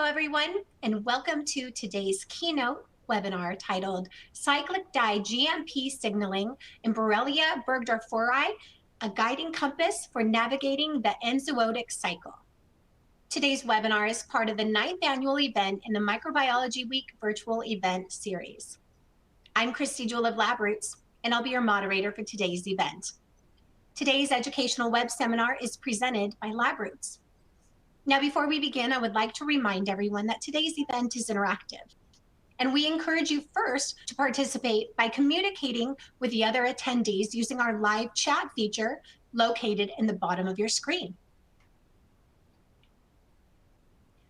everyone, and welcome to today's keynote webinar titled Cyclic Di-GMP Signaling in Borrelia Burgdorferi, a guiding compass for navigating the Enzootic cycle. Today's webinar is part of the 9th annual event in the Microbiology Week virtual event series. I'm Christy Jewell of LabRoots, and I'll be your moderator for today's event. Today's educational web seminar is presented by LabRoots. Now, before we begin, I would like to remind everyone that today's event is interactive, and we encourage you first to participate by communicating with the other attendees using our live chat feature located in the bottom of your screen.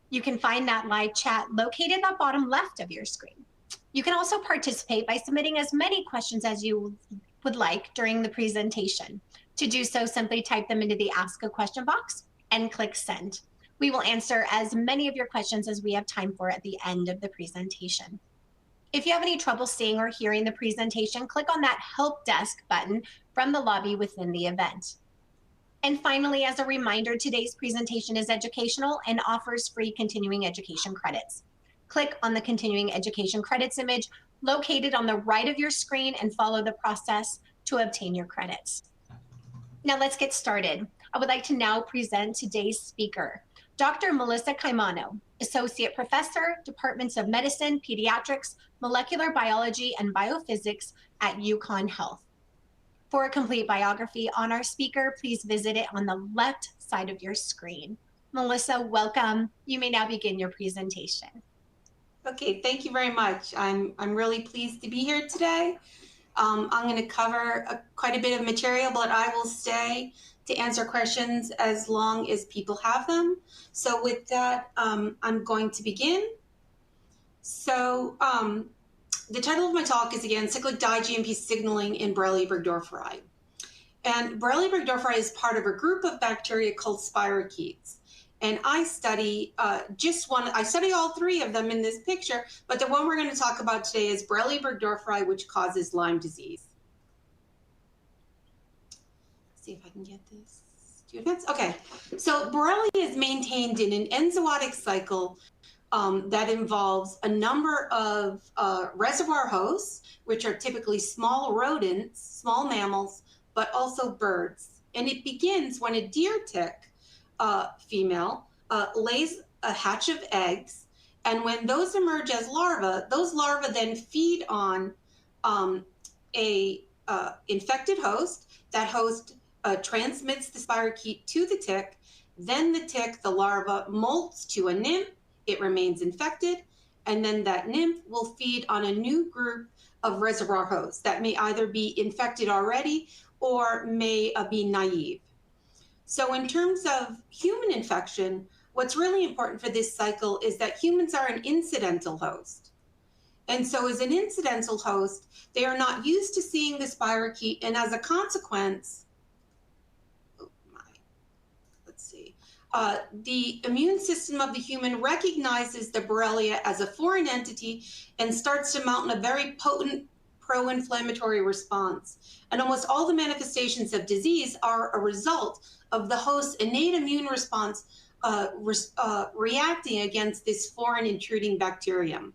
You can find that live chat located at the bottom left of your screen. You can also participate by submitting as many questions as you would like during the presentation. To do so, simply type them into the Ask a Question box and click Send. We will answer as many of your questions as we have time for at the end of the presentation. If you have any trouble seeing or hearing the presentation, click on that Help Desk button from the lobby within the event. And finally, as a reminder, today's presentation is educational and offers free continuing education credits. Click on the continuing education credits image located on the right of your screen and follow the process to obtain your credits. Now let's get started. I would like to now present today's speaker, Dr. Melissa Caimano, Associate Professor, Departments of Medicine, Pediatrics, Molecular Biology, and Biophysics at UConn Health. For a complete biography on our speaker, please visit it on the left side of your screen. Melissa, welcome. You may now begin your presentation. Okay, thank you very much. I'm really pleased to be here today. I'm going to cover quite a bit of material, but I will stay to answer questions as long as people have them. So with that, I'm going to begin. So the title of my talk is, again, Cyclic Di-GMP Signaling in Borrelia Burgdorferi. And Borrelia Burgdorferi is part of a group of bacteria called spirochetes. And I study I study all three of them in this picture, but the one we're going to talk about today is Borrelia Burgdorferi, which causes Lyme disease. See if I can get this to advance. Okay, so Borrelia is maintained in an enzootic cycle that involves a number of reservoir hosts, which are typically small rodents, small mammals, but also birds. And it begins when a deer tick female lays a hatch of eggs, and when those emerge as larvae, those larvae then feed on a infected host. That host transmits the spirochete to the tick. Then the tick, the larva, molts to a nymph. It remains infected, and then that nymph will feed on a new group of reservoir hosts that may either be infected already or may be naive. So in terms of human infection, what's really important for this cycle is that humans are an incidental host. And so as an incidental host, they are not used to seeing the spirochete, and as a consequence, the immune system of the human recognizes the Borrelia as a foreign entity and starts to mount a very potent pro-inflammatory response. And almost all the manifestations of disease are a result of the host's innate immune response reacting against this foreign intruding bacterium.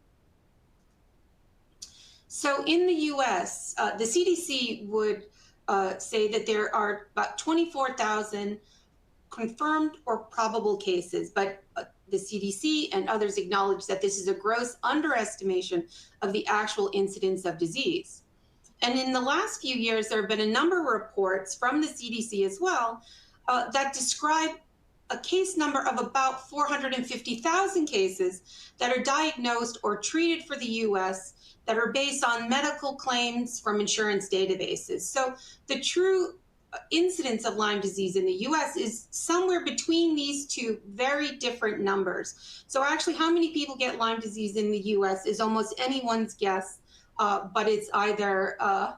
So in the US, the CDC would say that there are about 24,000 confirmed or probable cases, but the CDC and others acknowledge that this is a gross underestimation of the actual incidence of disease. And in the last few years, there have been a number of reports from the CDC as well that describe a case number of about 450,000 cases that are diagnosed or treated for the US that are based on medical claims from insurance databases. So the true incidence of Lyme disease in the US is somewhere between these two very different numbers. So actually how many people get Lyme disease in the US is almost anyone's guess, but it's either,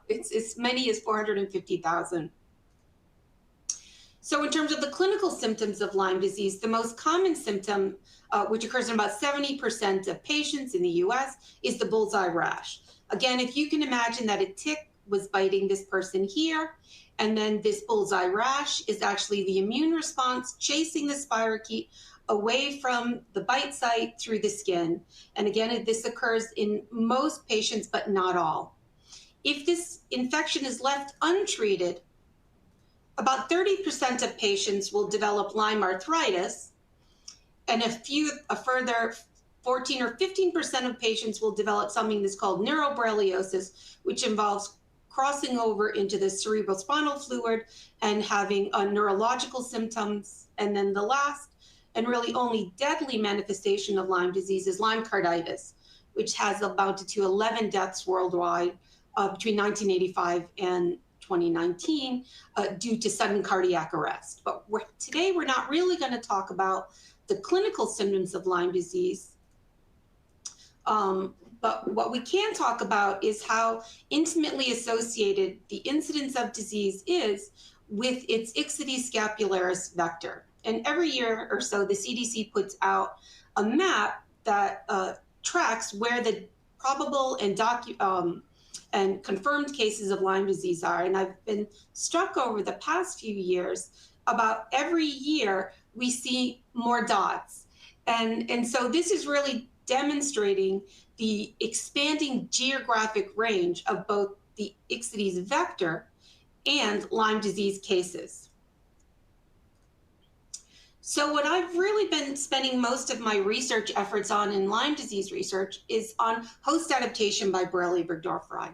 it's as many as 450,000. So in terms of the clinical symptoms of Lyme disease, the most common symptom, which occurs in about 70% of patients in the US, is the bullseye rash. Again, if you can imagine that a tick was biting this person here, and then this bullseye rash is actually the immune response chasing the spirochete away from the bite site through the skin. And again, this occurs in most patients, but not all. If this infection is left untreated, about 30% of patients will develop Lyme arthritis, and a further 14 or 15% of patients will develop something that's called neuroborreliosis, which involves crossing over into the cerebrospinal fluid and having neurological symptoms. And then the last and really only deadly manifestation of Lyme disease is Lyme carditis, which has amounted to 11 deaths worldwide between 1985 and 2019 due to sudden cardiac arrest. But today we're not really going to talk about the clinical symptoms of Lyme disease. But what we can talk about is how intimately associated the incidence of disease is with its Ixodes scapularis vector. And every year or so, the CDC puts out a map that tracks where the probable and confirmed cases of Lyme disease are. And I've been struck over the past few years about every year we see more dots. And so this is really demonstrating the expanding geographic range of both the Ixodes vector and Lyme disease cases. So what I've really been spending most of my research efforts on in Lyme disease research is on host adaptation by Borrelia Burgdorferi.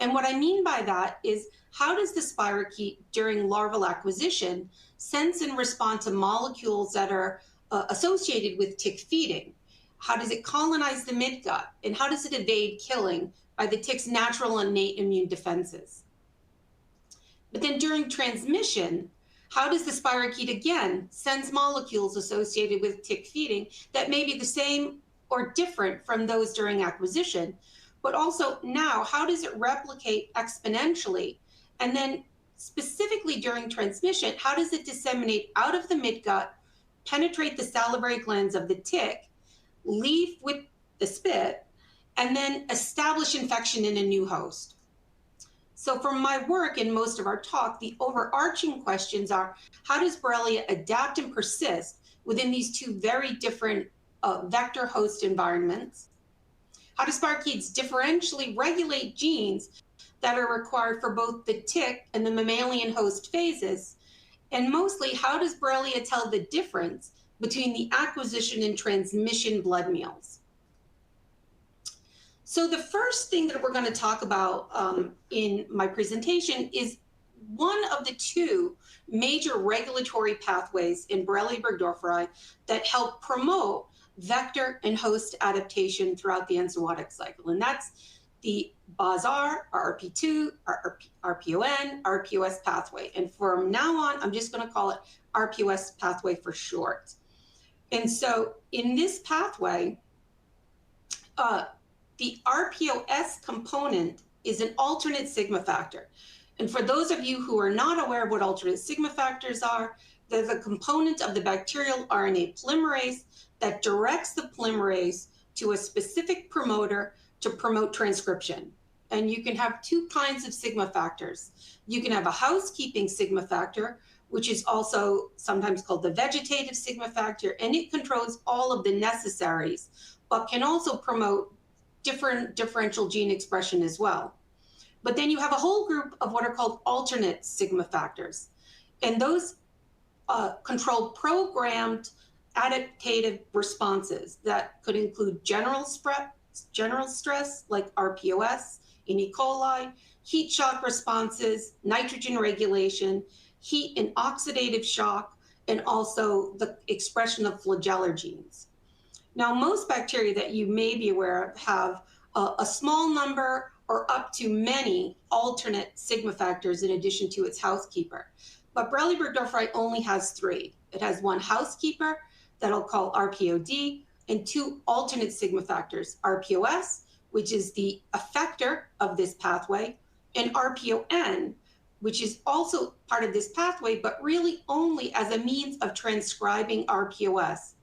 And what I mean by that is, how does the spirochete during larval acquisition sense and respond to molecules that are associated with tick feeding? How does it colonize the midgut? And how does it evade killing by the tick's natural innate immune defenses? But then during transmission, how does the spirochete again sense molecules associated with tick feeding that may be the same or different from those during acquisition? But also now, how does it replicate exponentially? And then specifically during transmission, how does it disseminate out of the midgut, penetrate the salivary glands of the tick, leave with the spit, and then establish infection in a new host? So from my work and most of our talk, the overarching questions are, how does Borrelia adapt and persist within these two very different vector host environments? How do spirochetes differentially regulate genes that are required for both the tick and the mammalian host phases? And mostly, how does Borrelia tell the difference between the acquisition and transmission blood meals? So the first thing that we're going to talk about in my presentation is one of the two major regulatory pathways in Borrelia Burgdorferi that help promote vector and host adaptation throughout the enzootic cycle. And that's the BAS-R, RP2, RPON, RPOS pathway. And from now on, I'm just going to call it RPOS pathway for short. And so in this pathway, the RPOS component is an alternate sigma factor. And for those of you who are not aware of what alternate sigma factors are, they're the component of the bacterial RNA polymerase that directs the polymerase to a specific promoter to promote transcription. And you can have two kinds of sigma factors. You can have a housekeeping sigma factor, which is also sometimes called the vegetative sigma factor, and it controls all of the necessaries, but can also promote different differential gene expression as well. But then you have a whole group of what are called alternate sigma factors. And those control programmed adaptive responses that could include general stress like RPOS in E. coli, heat shock responses, nitrogen regulation, heat and oxidative shock, and also the expression of flagellar genes. Now, most bacteria that you may be aware of have a small number or up to many alternate sigma factors in addition to its housekeeper. But Borrelia burgdorferi only has three. It has one housekeeper that I'll call RPOD, and two alternate sigma factors, RPOS, which is the effector of this pathway, and RPON, which is also part of this pathway, but really only as a means of transcribing RPOS,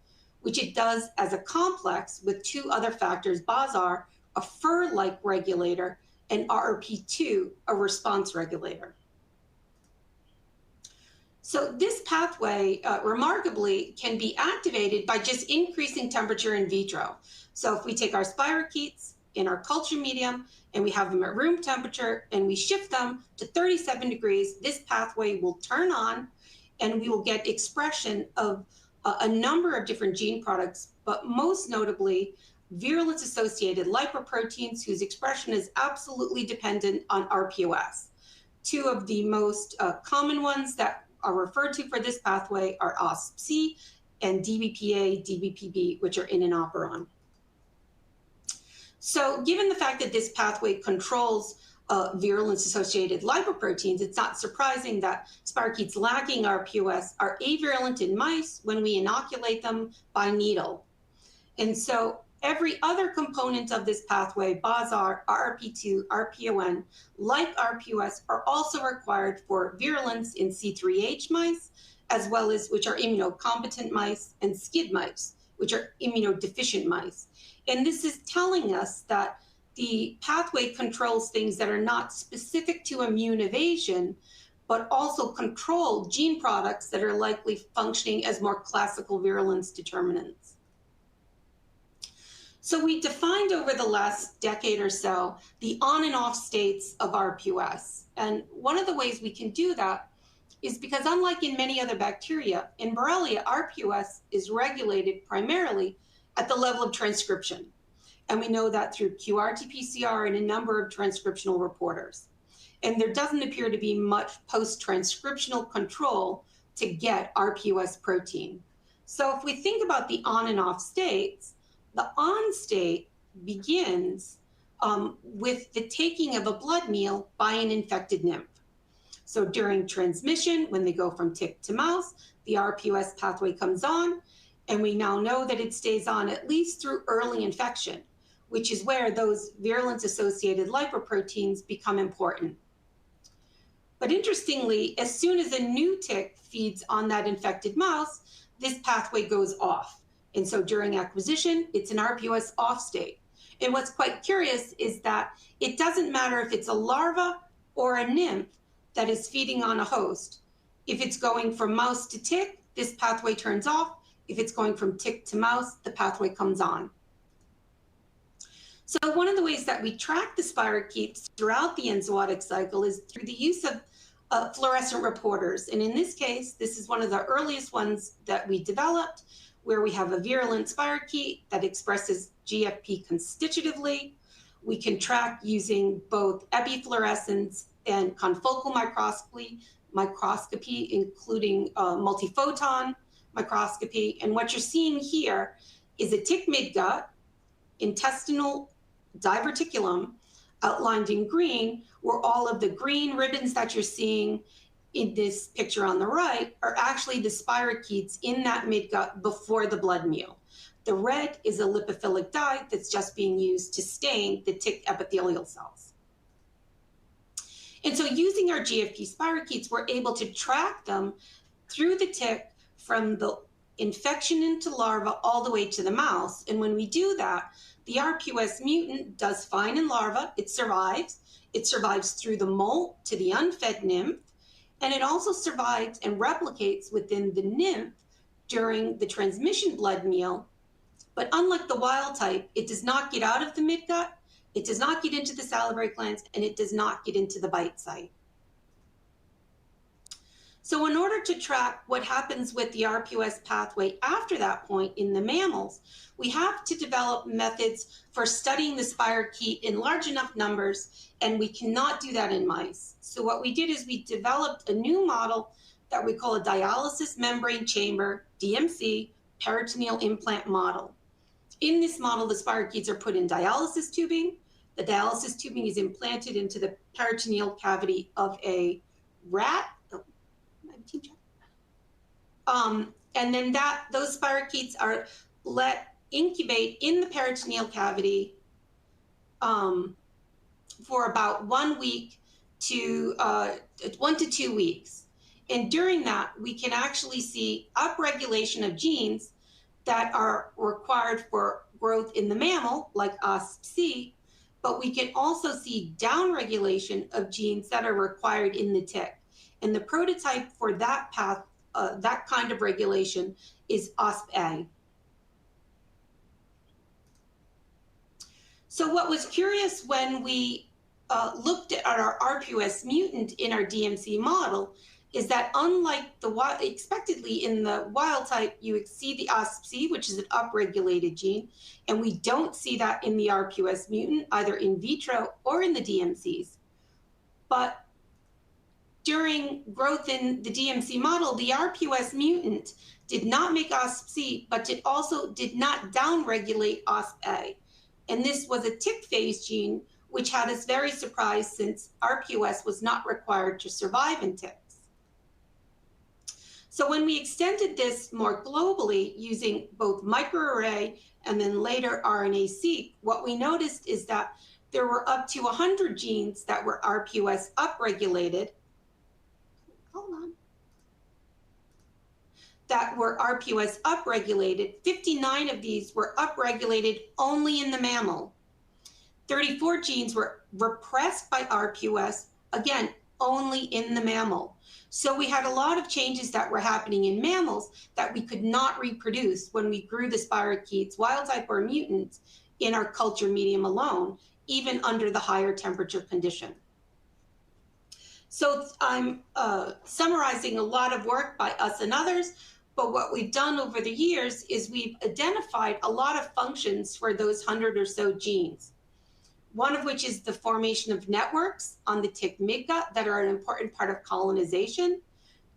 which it does as a complex with two other factors, BAS-R, a fur-like regulator, and RRP2, a response regulator. So this pathway, remarkably, can be activated by just increasing temperature in vitro. So if we take our spirochetes in our culture medium and we have them at room temperature and we shift them to 37 degrees, this pathway will turn on and we will get expression of a number of different gene products, but most notably virulence-associated lipoproteins whose expression is absolutely dependent on RPOS. Two of the most common ones that are referred to for this pathway are OSPC and DBPA, DBPB, which are in an operon. So given the fact that this pathway controls virulence-associated lipoproteins, it's not surprising that spirochetes lacking RPOS are avirulent in mice when we inoculate them by needle. And so every other component of this pathway, BAS-R, RRP2, RPON, like RPOS, are also required for virulence in C3H mice, as well as which are immunocompetent mice, and SCID mice, which are immunodeficient mice. And this is telling us that the pathway controls things that are not specific to immune evasion, but also control gene products that are likely functioning as more classical virulence determinants. So we defined over the last decade or so the on and off states of RPOS. And one of the ways we can do that is because unlike in many other bacteria, in Borrelia, RPOS is regulated primarily at the level of transcription. And we know that through qRT-PCR and a number of transcriptional reporters. And there doesn't appear to be much post-transcriptional control to get RPOS protein. So if we think about the on and off states, the on state begins with the taking of a blood meal by an infected nymph. So during transmission, when they go from tick to mouse, the RPOS pathway comes on, and we now know that it stays on at least through early infection, which is where those virulence-associated lipoproteins become important. But interestingly, as soon as a new tick feeds on that infected mouse, this pathway goes off. And so during acquisition, it's an RPOS off state. And what's quite curious is that it doesn't matter if it's a larva or a nymph that is feeding on a host. If it's going from mouse to tick, this pathway turns off. If it's going from tick to mouse, the pathway comes on. So one of the ways that we track the spirochetes throughout the enzootic cycle is through the use of fluorescent reporters. And in this case, this is one of the earliest ones that we developed, where we have a virulent spirochete that expresses GFP constitutively. We can track using both epifluorescence and confocal microscopy, including multiphoton microscopy. And what you're seeing here is a tick midgut, intestinal diverticulum, outlined in green, where all of the green ribbons that you're seeing in this picture on the right are actually the spirochetes in that midgut before the blood meal. The red is a lipophilic dye that's just being used to stain the tick epithelial cells. And so using our GFP spirochetes, we're able to track them through the tick from the infection into larva all the way to the mouse. And when we do that, the RPOS mutant does fine in larva. It survives. It survives through the molt to the unfed nymph. And it also survives and replicates within the nymph during the transmission blood meal. But unlike the wild type, it does not get out of the midgut, it does not get into the salivary glands, and it does not get into the bite site. So in order to track what happens with the RPOS pathway after that point in the mammals, we have to develop methods for studying the spirochete in large enough numbers, and we cannot do that in mice. So what we did is we developed a new model that we call a dialysis membrane chamber, DMC, peritoneal implant model. In this model, the spirochetes are put in dialysis tubing. The dialysis tubing is implanted into the peritoneal cavity of a rat. And then those spirochetes are let incubate in the peritoneal cavity for about 1 week to 1 to 2 weeks. And during that, we can actually see upregulation of genes that are required for growth in the mammal, like OSPC, but we can also see downregulation of genes that are required in the tick. And the prototype for that path, that kind of regulation, is OspA. So what was curious when we looked at our RPOS mutant in our DMC model is that unlike the expectedly in the wild type, you see the OspC, which is an upregulated gene, and we don't see that in the RPOS mutant, either in vitro or in the DMCs. But during growth in the DMC model, the RPOS mutant did not make OspC, but it also did not downregulate OspA. And this was a tick phase gene, which had us very surprised since RPOS was not required to survive in ticks. So when we extended this more globally using both microarray and then later RNA-seq, what we noticed is that there were up to 100 genes that were RPOS upregulated. Hold on. That were RPOS upregulated. 59 of these were upregulated only in the mammal. 34 genes were repressed by RPOS, again, only in the mammal. So we had a lot of changes that were happening in mammals that we could not reproduce when we grew the spirochetes, wild type or mutant, in our culture medium alone, even under the higher temperature condition. So I'm summarizing a lot of work by us and others, but what we've done over the years is we've identified a lot of functions for those 100 or so genes. One of which is the formation of networks on the tick midgut that are an important part of colonization,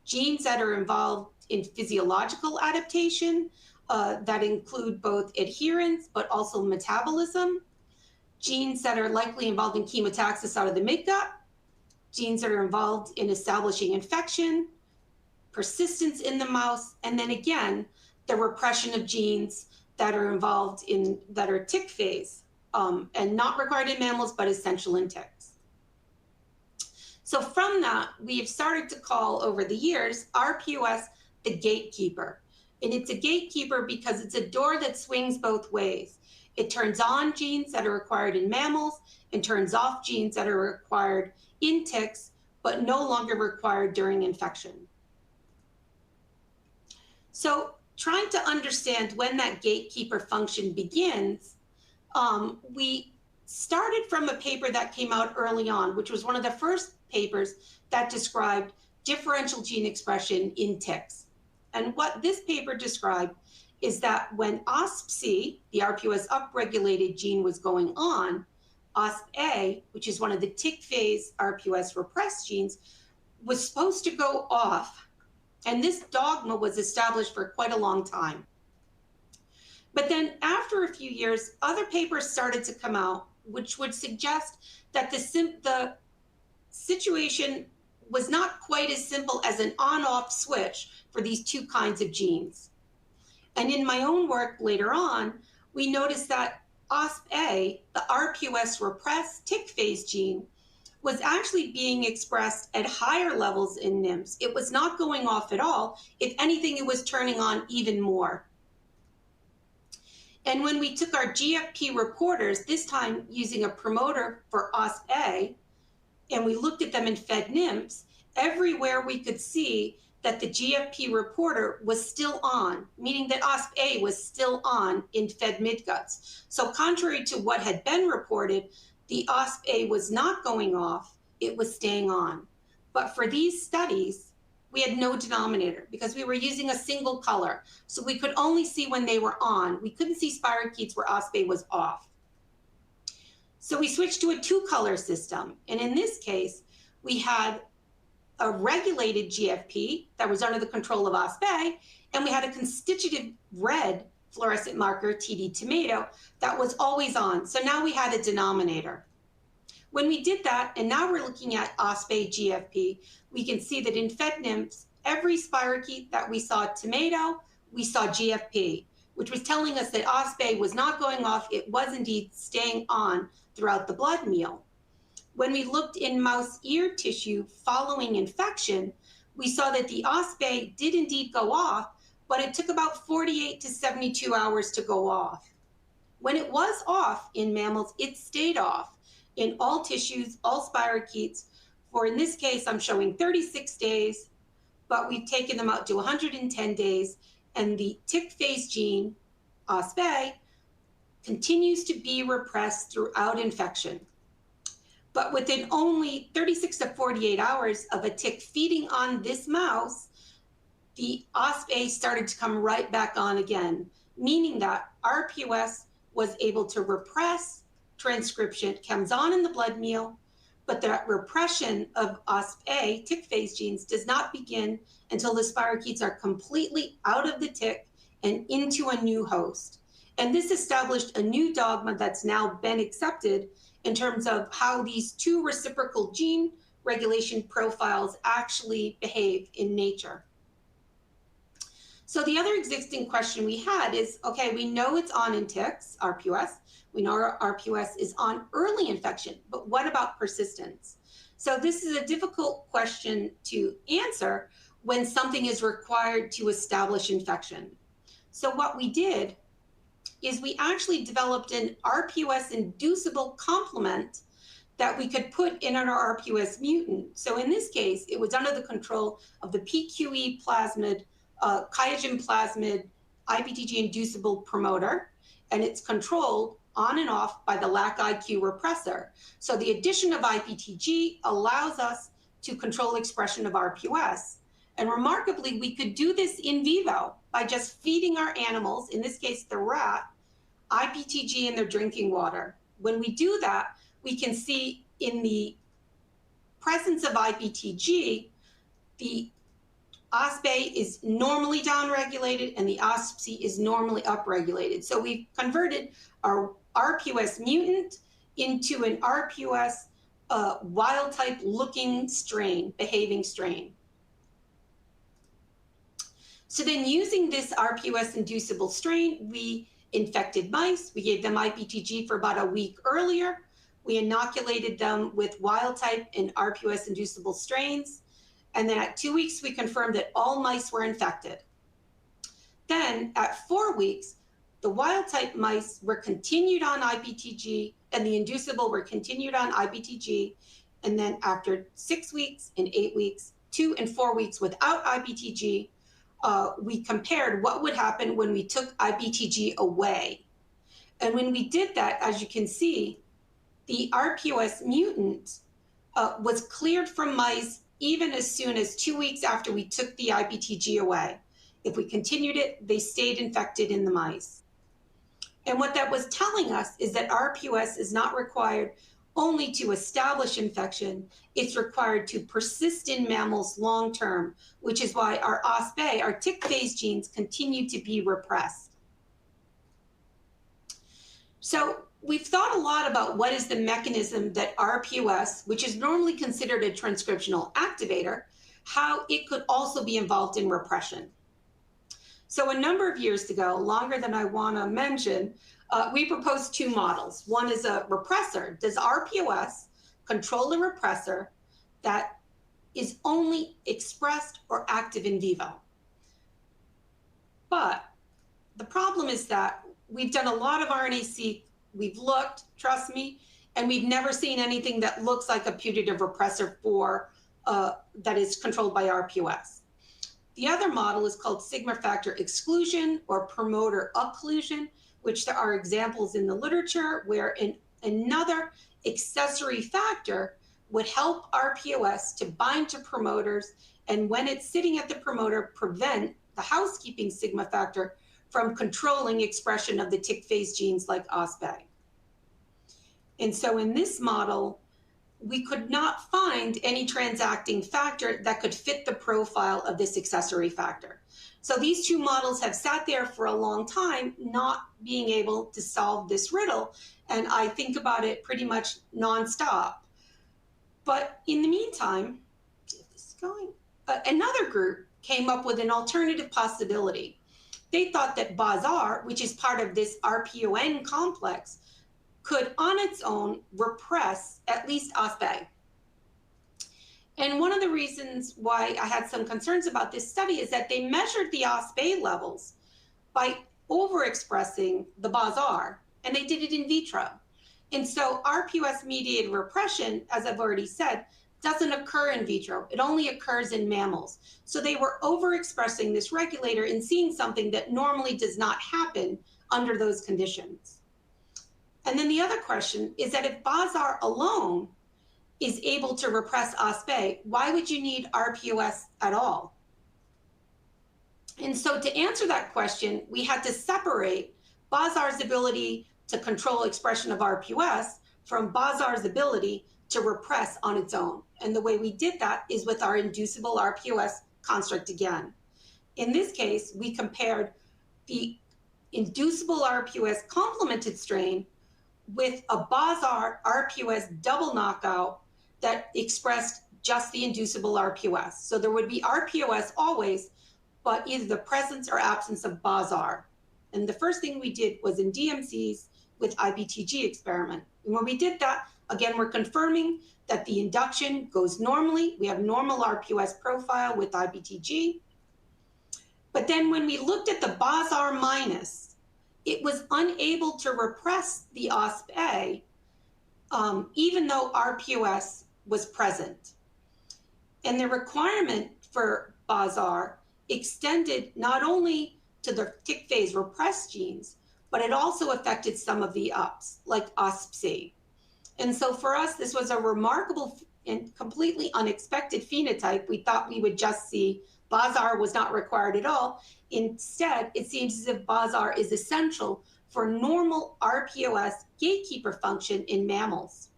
genes that are involved in physiological adaptation that include both adherence but also metabolism, genes that are likely involved in chemotaxis out of the midgut, genes that are involved in establishing infection, persistence in the mouse, and then again, the repression of genes that are involved in, that are tick phase. And not required in mammals, but essential in ticks. So from that, we've started to call over the years RPOS the gatekeeper. And it's a gatekeeper because it's a door that swings both ways. It turns on genes that are required in mammals and turns off genes that are required in ticks, but no longer required during infection. So trying to understand when that gatekeeper function begins, we started from a paper that came out early on, which was one of the first papers that described differential gene expression in ticks. And what this paper described is that when OspC, the RPOS upregulated gene, was going on, OspA, which is one of the tick phase RPOS repressed genes, was supposed to go off. And this dogma was established for quite a long time. But then after a few years, other papers started to come out, which would suggest that the situation was not quite as simple as an on-off switch for these two kinds of genes. And in my own work later on, we noticed that OspA, the RPOS repressed tick phase gene, was actually being expressed at higher levels in nymphs. It was not going off at all. If anything, it was turning on even more. And when we took our GFP reporters, this time using a promoter for OspA, and we looked at them in fed nymphs, everywhere we could see that the GFP reporter was still on, meaning that OspA was still on in fed midguts. So contrary to what had been reported, the OspA was not going off, it was staying on. But for these studies, we had no denominator because we were using a single color. So we could only see when they were on. We couldn't see spirochetes where OspA was off. So we switched to a two-color system. And in this case, we had a regulated GFP that was under the control of OspA, and we had a constitutive red fluorescent marker, TD tomato, that was always on. So now we had a denominator. When we did that, and now we're looking at OspA GFP, we can see that in fed nymphs, every spirochete that we saw tomato, we saw GFP, which was telling us that OspA was not going off, it was indeed staying on throughout the blood meal. When we looked in mouse ear tissue following infection, we saw that the OspA did indeed go off, but it took about 48 to 72 hours to go off. When it was off in mammals, it stayed off in all tissues, all spirochetes, for, in this case, I'm showing 36 days, but we've taken them out to 110 days, and the tick phase gene, OspA, continues to be repressed throughout infection. But within only 36 to 48 hours of a tick feeding on this mouse, the OspA started to come right back on again, meaning that RPOS was able to repress transcription, comes on in the blood meal, but that repression of OspA, tick phase genes, does not begin until the spirochetes are completely out of the tick and into a new host. And this established a new dogma that's now been accepted in terms of how these two reciprocal gene regulation profiles actually behave in nature. So the other existing question we had is, okay, we know it's on in ticks, RPOS. We know our RPOS is on early infection, but what about persistence? So this is a difficult question to answer when something is required to establish infection. So what we did is we actually developed an RPOS inducible complement that we could put in our RPOS mutant. So in this case, it was under the control of the PQE plasmid, Qiagen plasmid IPTG inducible promoter, and it's controlled on and off by the LAC-IQ repressor. So the addition of IPTG allows us to control expression of RPOS. And remarkably, we could do this in vivo by just feeding our animals, in this case, the rat, IPTG in their drinking water. When we do that, we can see in the presence of IPTG, the OspA is normally downregulated and the OspC is normally upregulated. So we've converted our RPOS mutant into an RPOS wild type looking strain, behaving strain. So then using this RPOS inducible strain, we infected mice. We gave them IPTG for about a week earlier. We inoculated them with wild type and RPOS inducible strains. And then at 2 weeks, we confirmed that all mice were infected. Then at 4 weeks, the wild type mice were continued on IPTG and the inducible were continued on IPTG. And then after 6 weeks and 8 weeks, 2 and 4 weeks without IPTG, we compared what would happen when we took IPTG away. And when we did that, as you can see, the RPOS mutant was cleared from mice even as soon as 2 weeks after we took the IPTG away. If we continued it, they stayed infected in the mice. And what that was telling us is that RPOS is not required only to establish infection, it's required to persist in mammals long term, which is why our OspA, our tick phase genes, continue to be repressed. So we've thought a lot about what is the mechanism that RPOS, which is normally considered a transcriptional activator, how it could also be involved in repression. So a number of years ago, longer than I want to mention, we proposed two models. One is a repressor. Does RPOS control a repressor that is only expressed or active in vivo? But the problem is that we've done a lot of RNA-seq, we've looked, trust me, and we've never seen anything that looks like a putative repressor for that is controlled by RPOS. The other model is called sigma factor exclusion or promoter occlusion, which there are examples in the literature where another accessory factor would help RPOS to bind to promoters, and when it's sitting at the promoter, prevent the housekeeping sigma factor from controlling expression of the tick phase genes like OspA. And so in this model, we could not find any transacting factor that could fit the profile of this accessory factor. So these two models have sat there for a long time, not being able to solve this riddle. And I think about it pretty much nonstop. But in the meantime, if this is going, another group came up with an alternative possibility. They thought that BAS-R, which is part of this RPON complex, could on its own repress at least OspA. And one of the reasons why I had some concerns about this study is that they measured the OspA levels by overexpressing the BAS-R, and they did it in vitro. And so RPOS-mediated repression, as I've already said, doesn't occur in vitro. It only occurs in mammals. So they were overexpressing this regulator and seeing something that normally does not happen under those conditions. And then the other question is that if BAZAR alone is able to repress OspA, why would you need RPOS at all? And so to answer that question, we had to separate BAZAR's ability to control expression of RPOS from BAZAR's ability to repress on its own. And the way we did that is with our inducible RPOS construct again. In this case, we compared the inducible RPOS complemented strain with a BAZAR RPOS double knockout that expressed just the inducible RPOS. So there would be RPOS always, but either the presence or absence of BAZAR. And the first thing we did was in DMCs with IBTG experiment. And when we did that, again, we're confirming that the induction goes normally. We have normal RPOS profile with IBTG. But then when we looked at the BAZAR minus, it was unable to repress the OspA, even though RPOS was present. And the requirement for BAZAR extended not only to the tick phase repressed genes, but it also affected some of the UPs, like OspC. And so for us, this was a remarkable and completely unexpected phenotype. We thought we would just see BAZAR was not required at all. Instead, it seems as if BAZAR is essential for normal RPOS gatekeeper function in mammals.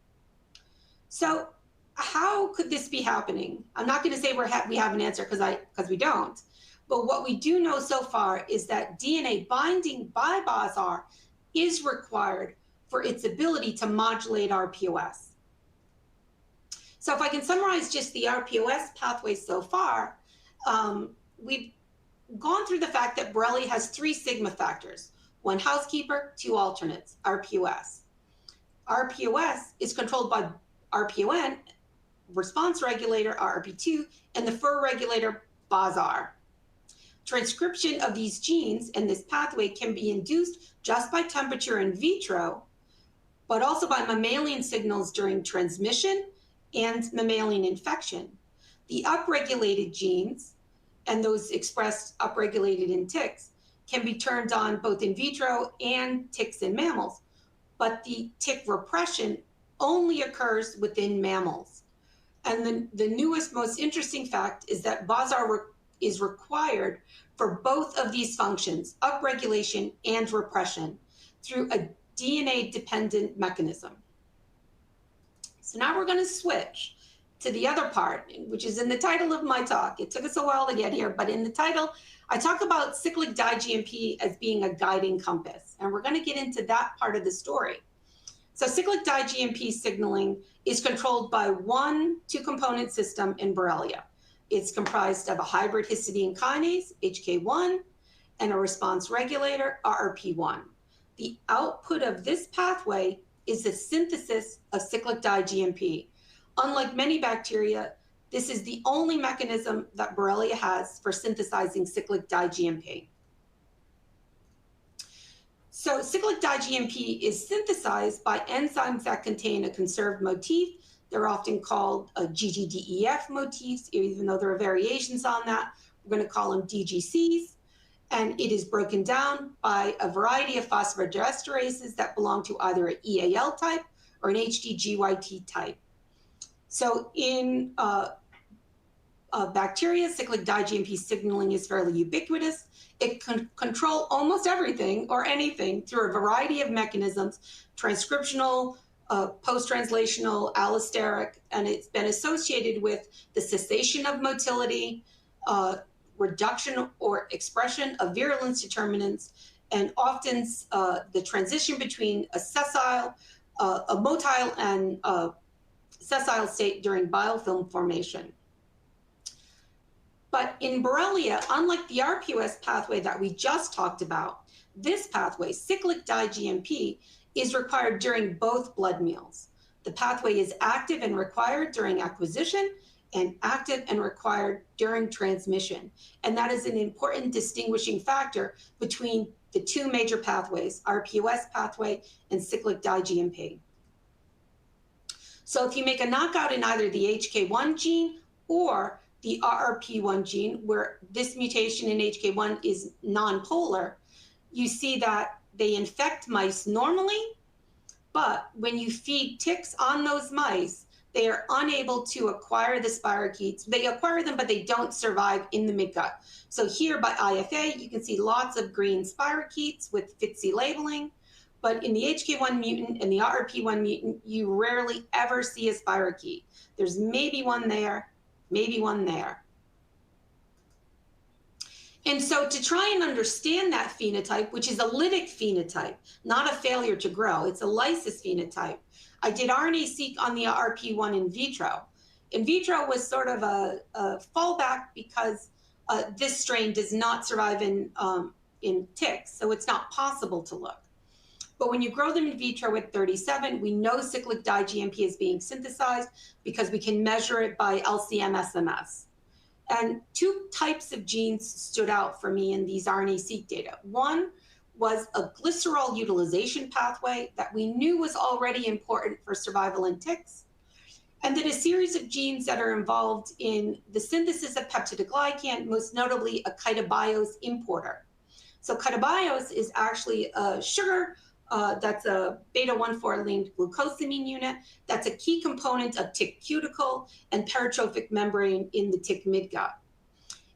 So how could this be happening? I'm not going to say we have an answer because we don't. But what we do know so far is that DNA binding by BAZAR is required for its ability to modulate RPOS. So if I can summarize just the RPOS pathway so far, we've gone through the fact that Borrelia has 3 sigma factors, 1 housekeeper, 2 alternates, RPOS. RPOS is controlled by RPON, response regulator, RRP2, and the FUR regulator, BAZAR. Transcription of these genes in this pathway can be induced just by temperature in vitro, but also by mammalian signals during transmission and mammalian infection. The upregulated genes, and those expressed upregulated in ticks, can be turned on both in vitro and ticks in mammals, but the tick repression only occurs within mammals. And the newest, most interesting fact is that BAZAR is required for both of these functions, upregulation and repression, through a DNA-dependent mechanism. So now we're going to switch to the other part, which is in the title of my talk. It took us a while to get here, but in the title, I talk about cyclic di-GMP as being a guiding compass, and we're going to get into that part of the story. So cyclic di-GMP signaling is controlled by one 2-component system in Borrelia. It's comprised of a hybrid histidine kinase, HK1, and a response regulator, RRP1. The output of this pathway is the synthesis of cyclic di-GMP. Unlike many bacteria, this is the only mechanism that Borrelia has for synthesizing cyclic di-GMP. So cyclic di-GMP is synthesized by enzymes that contain a conserved motif. They're often called GGDEF motifs, even though there are variations on that. We're going to call them DGCs. And it is broken down by a variety of phosphodiesterases that belong to either an EAL type or an HDGYT type. So in bacteria, cyclic di-GMP signaling is fairly ubiquitous. It can control almost everything or anything through a variety of mechanisms, transcriptional, post-translational, allosteric, and it's been associated with the cessation of motility, reduction or expression of virulence determinants, and often the transition between a motile and sessile state during biofilm formation. But in Borrelia, unlike the RPOS pathway that we just talked about, this pathway, cyclic di-GMP, is required during both blood meals. The pathway is active and required during acquisition and active and required during transmission. And that is an important distinguishing factor between the 2 major pathways, RPOS pathway and cyclic di-GMP. So if you make a knockout in either the HK1 gene or the RRP1 gene, where this mutation in HK1 is non-polar, you see that they infect mice normally, but when you feed ticks on those mice, they are unable to acquire the spirochetes. They acquire them, but they don't survive in the midgut. So here by IFA, you can see lots of green spirochetes with FITC labeling, but in the HK1 mutant and the RRP1 mutant, you rarely ever see a spirochete. There's maybe one there, maybe one there. And so to try and understand that phenotype, which is a lytic phenotype, not a failure to grow, it's a lysis phenotype, I did RNA-seq on the RP1 in vitro. In vitro was sort of a fallback because this strain does not survive in ticks, so it's not possible to look. But when you grow them in vitro with 37, we know cyclic di-GMP is being synthesized because we can measure it by LC-MS. And two types of genes stood out for me in these RNA-seq data. One was a glycerol utilization pathway that we knew was already important for survival in ticks, and then a series of genes that are involved in the synthesis of peptidoglycan, most notably a chitobiose importer. So chitobiose is actually a sugar that's a beta-1,4 linked glucosamine unit. That's a key component of tick cuticle and peritrophic membrane in the tick midgut.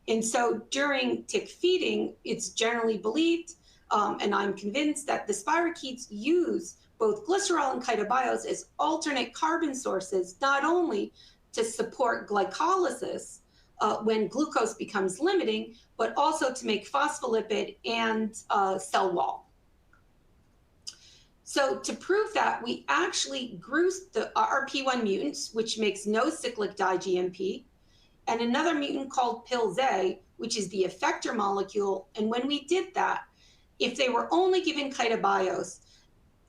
And so during tick feeding, it's generally believed, and I'm convinced, that the spirochetes use both glycerol and chitobiose as alternate carbon sources, not only to support glycolysis when glucose becomes limiting, but also to make phospholipid and cell wall. So to prove that, we actually grew the RP1 mutants, which makes no cyclic di-GMP, and another mutant called PILZ-A, which is the effector molecule. And when we did that, if they were only given chitobiose,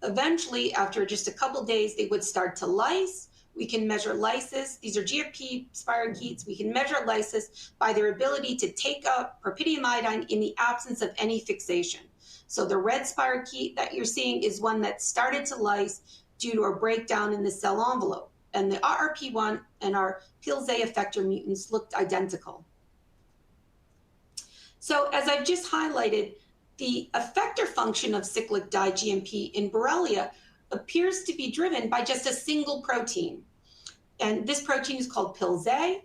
eventually, after just a couple days, they would start to lyse. We can measure lysis. These are GFP spirochetes. We can measure lysis by their ability to take up propydium iodine in the absence of any fixation. So the red spirochete that you're seeing is one that started to lyse due to a breakdown in the cell envelope. And the RRP1 and our PILZ-A effector mutants looked identical. So as I've just highlighted, the effector function of cyclic di-GMP in Borrelia appears to be driven by just a single protein. And this protein is called PILZ-A.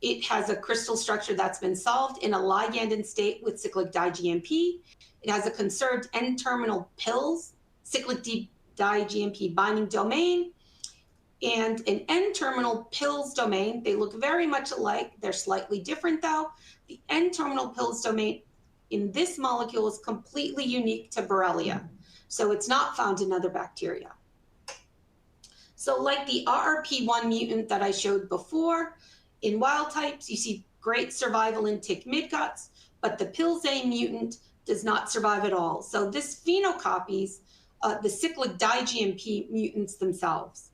It has a crystal structure that's been solved in a liganded state with cyclic di-GMP. It has a conserved N-terminal PILZ, cyclic di-GMP binding domain, and an N-terminal PILZ domain. They look very much alike. They're slightly different though. The N-terminal PILZ domain in this molecule is completely unique to Borrelia. So it's not found in other bacteria. So like the RRP1 mutant that I showed before, in wild types, you see great survival in tick midguts, but the PILZ-A mutant does not survive at all. So this phenocopies the cyclic di-GMP mutants themselves.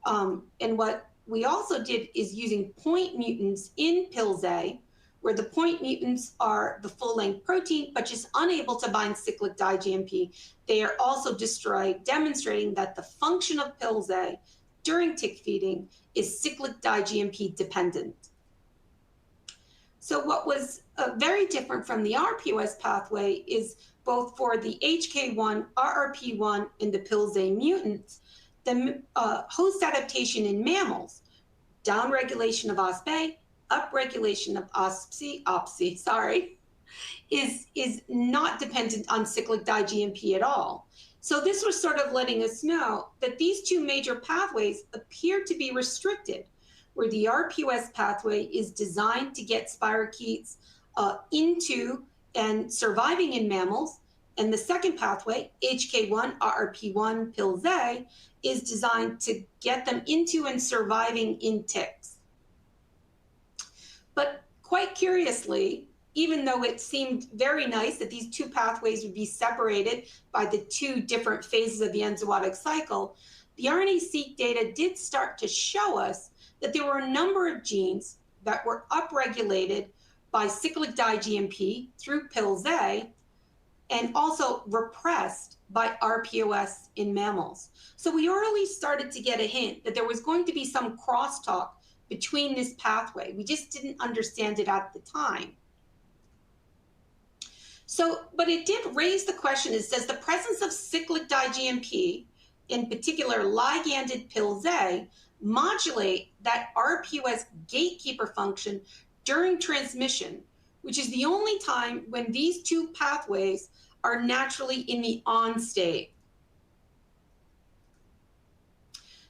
And what we also did is using point mutants in PILZ-A, where the point mutants are the full-length protein, but just unable to bind cyclic di-GMP. They are also destroyed, demonstrating that the function of PILZ-A during tick feeding is cyclic di-GMP dependent. So what was very different from the RPOS pathway is both for the HK1, RRP1, and the PILZ-A mutants, the host adaptation in mammals, downregulation of OSP-A, upregulation of OSP-C, is not dependent on cyclic di-GMP at all. So this was sort of letting us know that these two major pathways appear to be restricted, where the RPOS pathway is designed to get spirochetes into and surviving in mammals, and the second pathway, HK1, RRP1, PILZ-A, is designed to get them into and surviving in ticks. But quite curiously, even though it seemed very nice that these two pathways would be separated by the two different phases of the enzootic cycle, the RNA-seq data did start to show us that there were a number of genes that were upregulated by cyclic di-GMP through PILZ-A and also repressed by RPOS in mammals. So we already started to get a hint that there was going to be some crosstalk between this pathway. We just didn't understand it at the time. So, but it did raise the question is, does the presence of cyclic di-GMP, in particular liganded PILZ-A, modulate that RPOS gatekeeper function during transmission, which is the only time when these two pathways are naturally in the on state?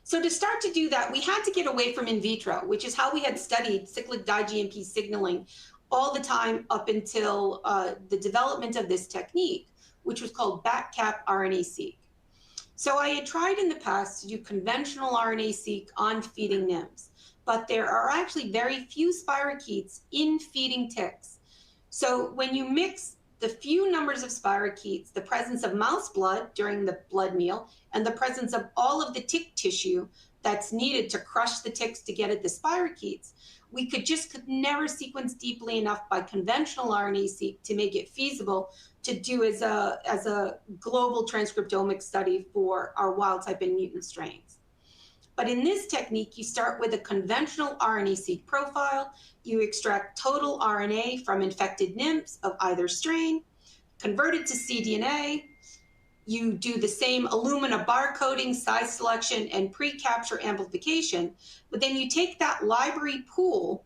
So to start to do that, we had to get away from in vitro, which is how we had studied cyclic di-GMP signaling all the time up until the development of this technique, which was called back-cap RNA-seq. So I had tried in the past to do conventional RNA-seq on feeding nymphs, but there are actually very few spirochetes in feeding ticks. So when you mix the few numbers of spirochetes, the presence of mouse blood during the blood meal, and the presence of all of the tick tissue that's needed to crush the ticks to get at the spirochetes, we could never sequence deeply enough by conventional RNA-seq to make it feasible to do as a global transcriptomic study for our wild type and mutant strains. But in this technique, you start with a conventional RNA-seq profile. You extract total RNA from infected nymphs of either strain, convert it to cDNA. You do the same Illumina barcoding, size selection, and pre-capture amplification, but then you take that library pool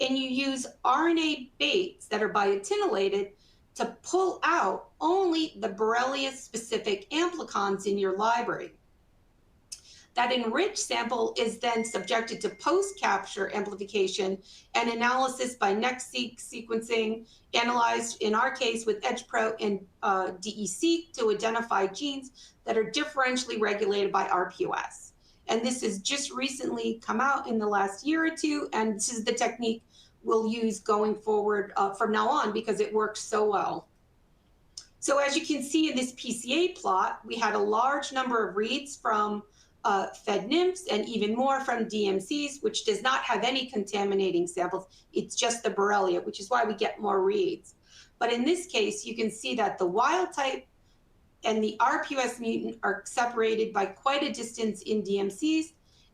and you use RNA baits that are biotinylated to pull out only the Borrelia-specific amplicons in your library. That enriched sample is then subjected to post-capture amplification and analysis by next-seq sequencing, analyzed in our case with EdgePro and DE-seq to identify genes that are differentially regulated by RPOS. And this has just recently come out in the last year or two, and this is the technique we'll use going forward from now on because it works so well. So as you can see in this PCA plot, we had a large number of reads from fed nymphs and even more from DMCs, which does not have any contaminating samples. It's just the Borrelia, which is why we get more reads. But in this case, you can see that the wild type and the RPOS mutant are separated by quite a distance in DMCs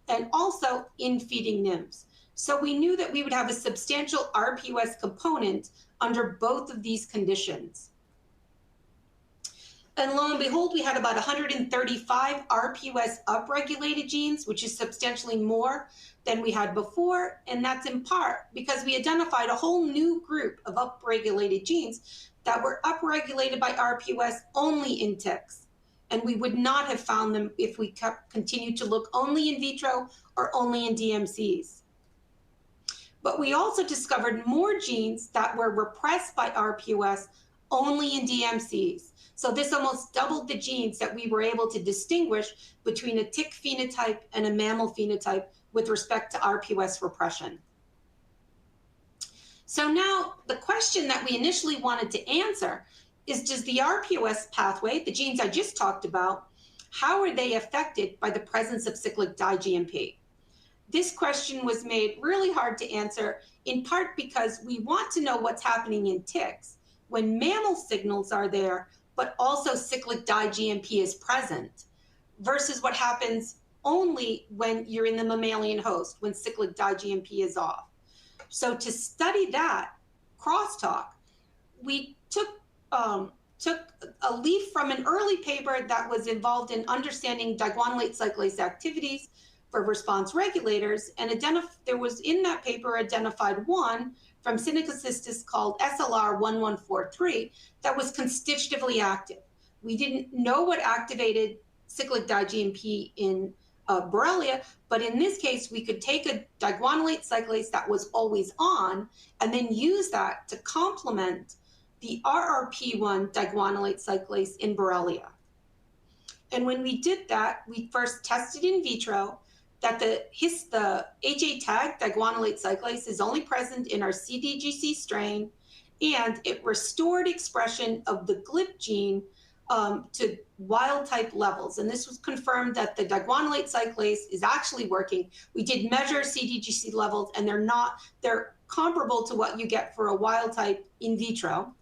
and also in feeding nymphs. So we knew that we would have a substantial RPOS component under both of these conditions. And lo and behold, we had about 135 RPOS upregulated genes, which is substantially more than we had before. And that's in part because we identified a whole new group of upregulated genes that were upregulated by RPOS only in ticks. And we would not have found them if we continued to look only in vitro or only in DMCs. But we also discovered more genes that were repressed by RPOS only in DMCs. So this almost doubled the genes that we were able to distinguish between a tick phenotype and a mammal phenotype with respect to RPOS repression. So now the question that we initially wanted to answer is, does the RPOS pathway, the genes I just talked about, how are they affected by the presence of cyclic di-GMP? This question was made really hard to answer, in part because we want to know what's happening in ticks when mammal signals are there, but also cyclic di-GMP is present, versus what happens only when you're in the mammalian host, when cyclic di-GMP is off. So to study that crosstalk, we took a leaf from an early paper that was involved in understanding diguanylate cyclase activities for response regulators, and there was in that paper identified one from Seneca cystis called SLR1143 that was constitutively active. We didn't know what activated cyclic di-GMP in Borrelia, but in this case, we could take a diguanylate cyclase that was always on and then use that to complement the RRP1 diguanylate cyclase in Borrelia. And when we did that, we first tested in vitro that the HA tag diguanylate cyclase is only present in our CDGC strain, and it restored expression of the GLP gene to wild type levels. And this was confirmed that the diguanylate cyclase is actually working. We did measure CDGC levels, and they're comparable to what you get for a wild type in vitro.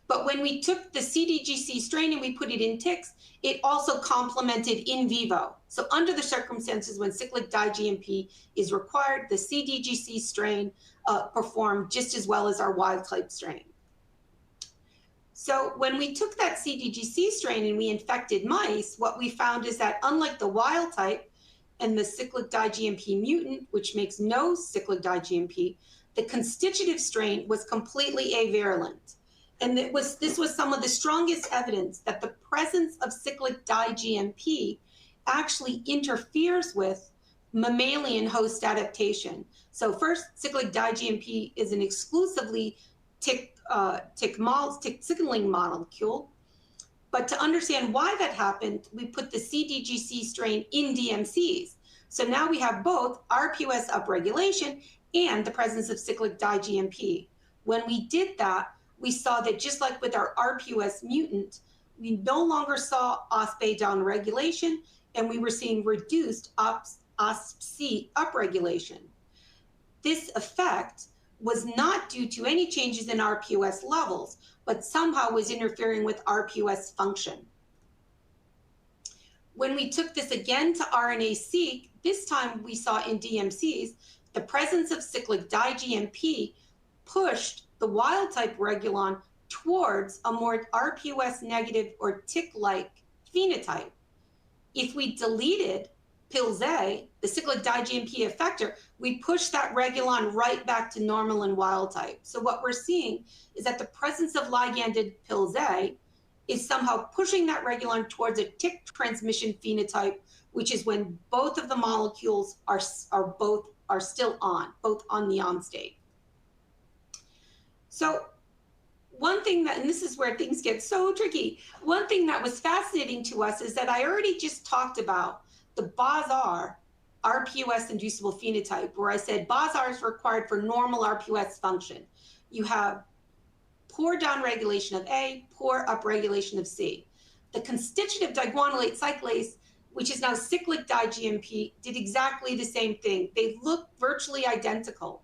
But when we took the c-di-GC strain and we put it in ticks, it also complemented in vivo. So under the circumstances when cyclic di-GMP is required, the c-di-GC strain performed just as well as our wild type strain. So when we took that c-di-GC strain and we infected mice, what we found is that unlike the wild type and the cyclic di-GMP mutant, which makes no cyclic di-GMP, the constitutive strain was completely avirulent. And this was some of the strongest evidence that the presence of cyclic di-GMP actually interferes with mammalian host adaptation. So first, cyclic di-GMP is an exclusively tick signaling molecule. But to understand why that happened, we put the c-di-GC strain in DMCs. So now we have both RPOS upregulation and the presence of cyclic di-GMP. When we did that, we saw that just like with our RPOS mutant, we no longer saw OspA downregulation, and we were seeing reduced OspC upregulation. This effect was not due to any changes in RPOS levels, but somehow was interfering with RPOS function. When we took this again to RNA-seq, this time we saw in DMCs, the presence of cyclic di-GMP pushed the wild type regulon towards a more RPOS negative or tick-like phenotype. If we deleted PILZ-A, the cyclic di-GMP effector, we push that regulon right back to normal and wild type. So what we're seeing is that the presence of liganded PILZ-A is somehow pushing that regulon towards a tick transmission phenotype, which is when both of the molecules are still on, both on the on state. So one thing that, and this is where things get so tricky, one thing that was fascinating to us is that I already just talked about the BAS-R RPOS inducible phenotype, where I said BAS-R is required for normal RPOS function. You have poor downregulation of A, poor upregulation of C. The constitutive diguanylate cyclase, which is now cyclic di-GMP, did exactly the same thing. They look virtually identical.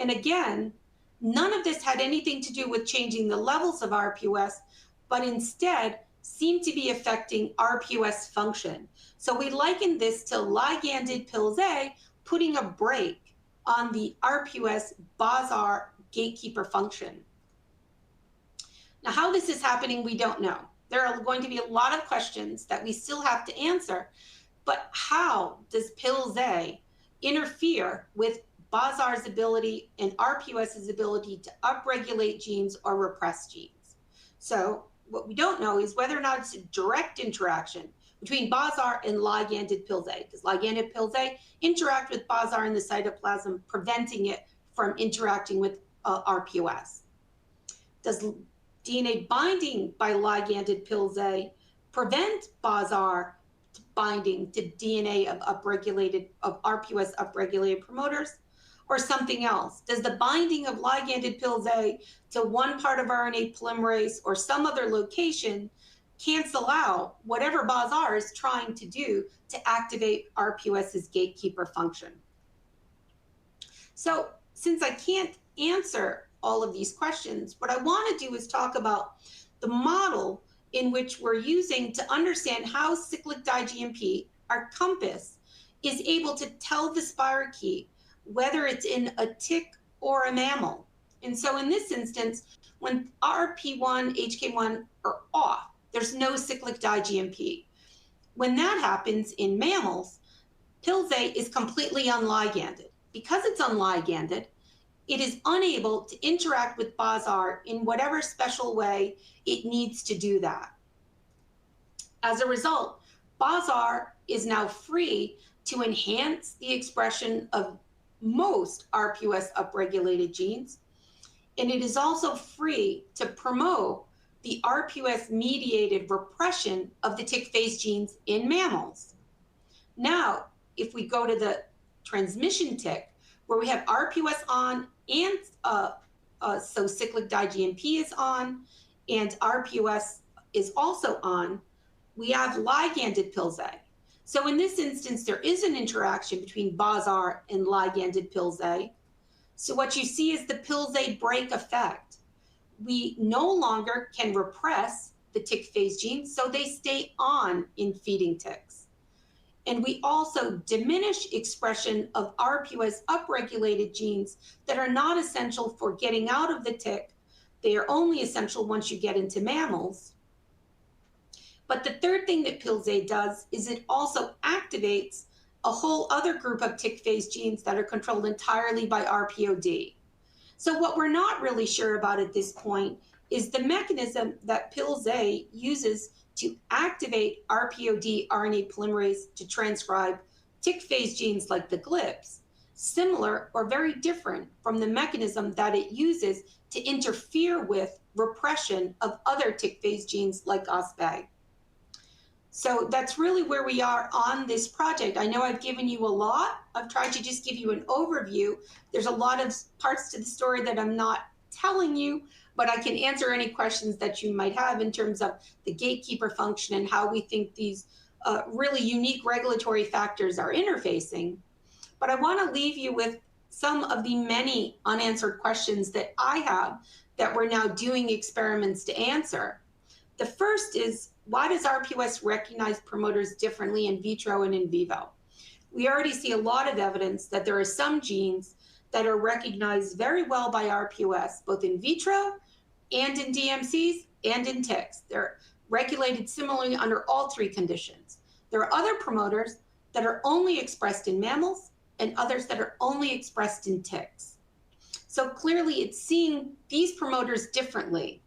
And again, none of this had anything to do with changing the levels of RPOS, but instead seemed to be affecting RPOS function. So we likened this to liganded PILZ-A putting a brake on the RPOS BAS-R gatekeeper function. Now, how this is happening, we don't know. There are going to be a lot of questions that we still have to answer, but how does PILZ-A interfere with BAS-R's ability and RPOS's ability to upregulate genes or repress genes? So what we don't know is whether or not it's a direct interaction between BAS-R and liganded PILZ-A. Does liganded PILZ-A interact with BAS-R in the cytoplasm, preventing it from interacting with RPOS? Does DNA binding by liganded PILZ-A prevent BAS-R binding to DNA of RPOS upregulated promoters, or something else? Does the binding of liganded PILZ-A to one part of RNA polymerase or some other location cancel out whatever BAS-R is trying to do to activate RPOS's gatekeeper function? So since I can't answer all of these questions, what I want to do is talk about the model in which we're using to understand how cyclic di-GMP, our compass, is able to tell the spirochete whether it's in a tick or a mammal. And so in this instance, when RP1, HK1 are off, there's no cyclic di-GMP. When that happens in mammals, PILZ-A is completely unliganded. Because it's unliganded, it is unable to interact with BAS-R in whatever special way it needs to do that. As a result, BAS-R is now free to enhance the expression of most RPOS upregulated genes, and it is also free to promote the RPOS-mediated repression of the tick phase genes in mammals. Now, if we go to the transmission tick, where we have RPOS on and so cyclic di-GMP is on and RPOS is also on, we have liganded PILZ-A. So in this instance, there is an interaction between BAS-R and liganded PILZ-A. So what you see is the PILZ-A brake effect. we no longer can repress the tick phase genes, so they stay on in feeding ticks. And we also diminish expression of RPOS upregulated genes that are not essential for getting out of the tick. They are only essential once you get into mammals. But the third thing that Pil-Z does is it also activates a whole other group of tick phase genes that are controlled entirely by RPOD. So what we're not really sure about at this point is the mechanism that Pil-Z uses to activate RPOD RNA polymerase to transcribe tick phase genes like the GLPs, similar or very different from the mechanism that it uses to interfere with repression of other tick phase genes like OspA. So that's really where we are on this project. I know I've given you a lot. I've tried to just give you an overview. There's a lot of parts to the story that I'm not telling you, but I can answer any questions that you might have in terms of the gatekeeper function and how we think these really unique regulatory factors are interfacing. But I want to leave you with some of the many unanswered questions that I have that we're now doing experiments to answer. The first is, why does RPOS recognize promoters differently in vitro and in vivo? We already see a lot of evidence that there are some genes that are recognized very well by RPOS, both in vitro and in DMCs and in ticks. They're regulated similarly under all three conditions. There are other promoters that are only expressed in mammals and others that are only expressed in ticks. So clearly it's seeing these promoters differently.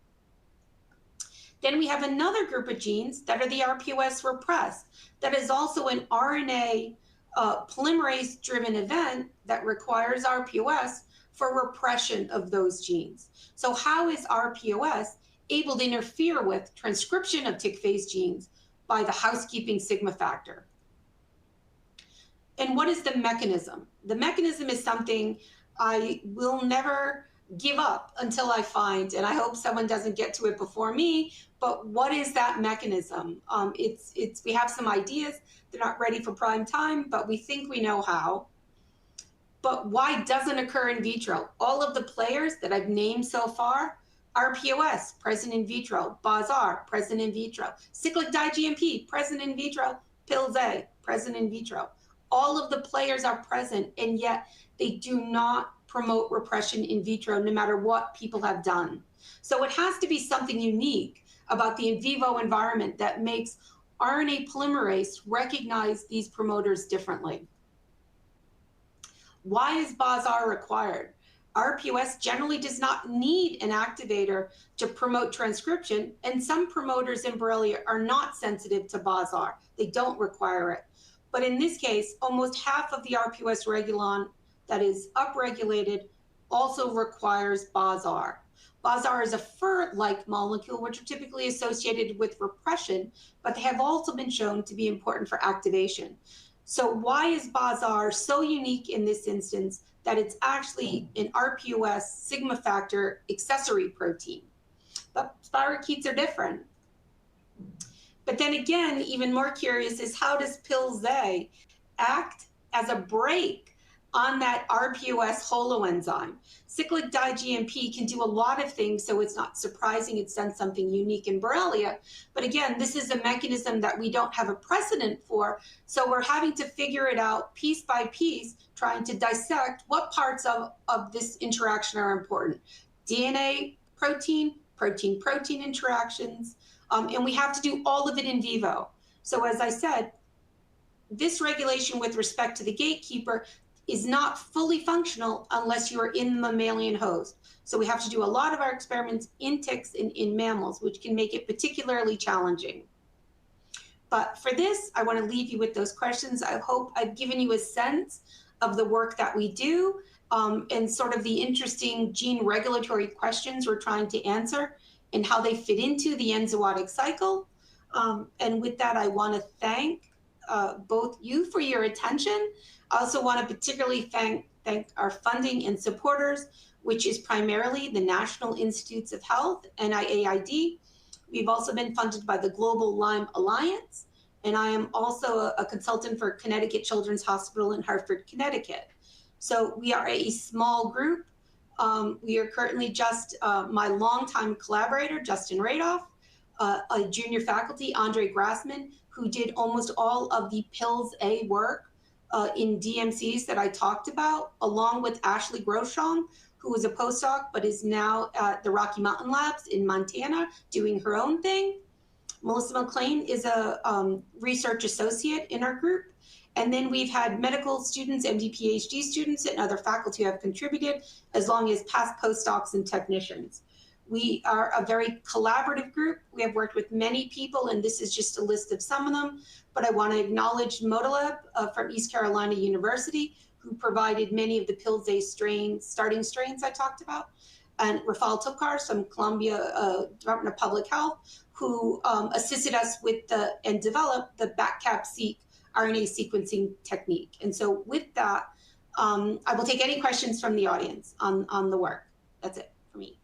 Then we have another group of genes that are the RPOS repressed. That is also an RNA polymerase-driven event that requires RPOS for repression of those genes. So how is RPOS able to interfere with transcription of tick phase genes by the housekeeping sigma factor? And what is the mechanism? The mechanism is something I will never give up until I find, and I hope someone doesn't get to it before me, but what is that mechanism? We have some ideas. They're not ready for prime time, but we think we know how. But why doesn't occur in vitro? All of the players that I've named so far, RPOS, present in vitro, BAS-R, present in vitro, cyclic di-GMP, present in vitro, Pil-Z, present in vitro. All of the players are present, and yet they do not promote repression in vitro, no matter what people have done. So it has to be something unique about the in vivo environment that makes RNA polymerase recognize these promoters differently. Why is BAS-R required? RPOS generally does not need an activator to promote transcription, and some promoters in Borrelia are not sensitive to BAS-R. They don't require it. But in this case, almost half of the RPOS regulon that is upregulated also requires BAS-R. BAS-R is a fur-like molecule, which are typically associated with repression, but they have also been shown to be important for activation. So why is BAS-R so unique in this instance that it's actually an RPOS sigma factor accessory protein? But spirochetes are different. But then again, even more curious is, how does Pil-Z act as a brake on that RPOS holoenzyme? Cyclic di-GMP can do a lot of things, so it's not surprising it's done something unique in Borrelia. But again, this is a mechanism that we don't have a precedent for, so we're having to figure it out piece by piece, trying to dissect what parts of this interaction are important. DNA, protein, protein-protein interactions, and we have to do all of it in vivo. So as I said, this regulation with respect to the gatekeeper is not fully functional unless you are in the mammalian host. So we have to do a lot of our experiments in ticks and in mammals, which can make it particularly challenging. But for this, I want to leave you with those questions. I hope I've given you a sense of the work that we do and sort of the interesting gene regulatory questions we're trying to answer and how they fit into the enzootic cycle. And with that, I want to thank both you for your attention. I also want to particularly thank our funding and supporters, which is primarily the National Institutes of Health, NIAID. We've also been funded by the Global Lyme Alliance, and I am also a consultant for Connecticut Children's Hospital in Hartford, Connecticut. So we are a small group, We are currently just my longtime collaborator, Justin Radoff, a junior faculty, Andre Grassman, who did almost all of the PILS A work in DMCs that I talked about, along with Ashley Groshong, who was a postdoc but is now at the Rocky Mountain Labs in Montana doing her own thing. Melissa McLean is a research associate in our group. And then we've had medical students, MD, PhD students, and other faculty who have contributed, as long as past postdocs and technicians. We are a very collaborative group. We have worked with many people, and this is just a list of some of them. But I want to acknowledge Modalab from East Carolina University, who provided many of the PILS A strains, starting strains I talked about, and Rafal Tokar from Columbia Department of Public Health, who assisted us with and developed the BACCAP-seq RNA sequencing technique. And so with that, I will take any questions from the audience on the work. That's it for me.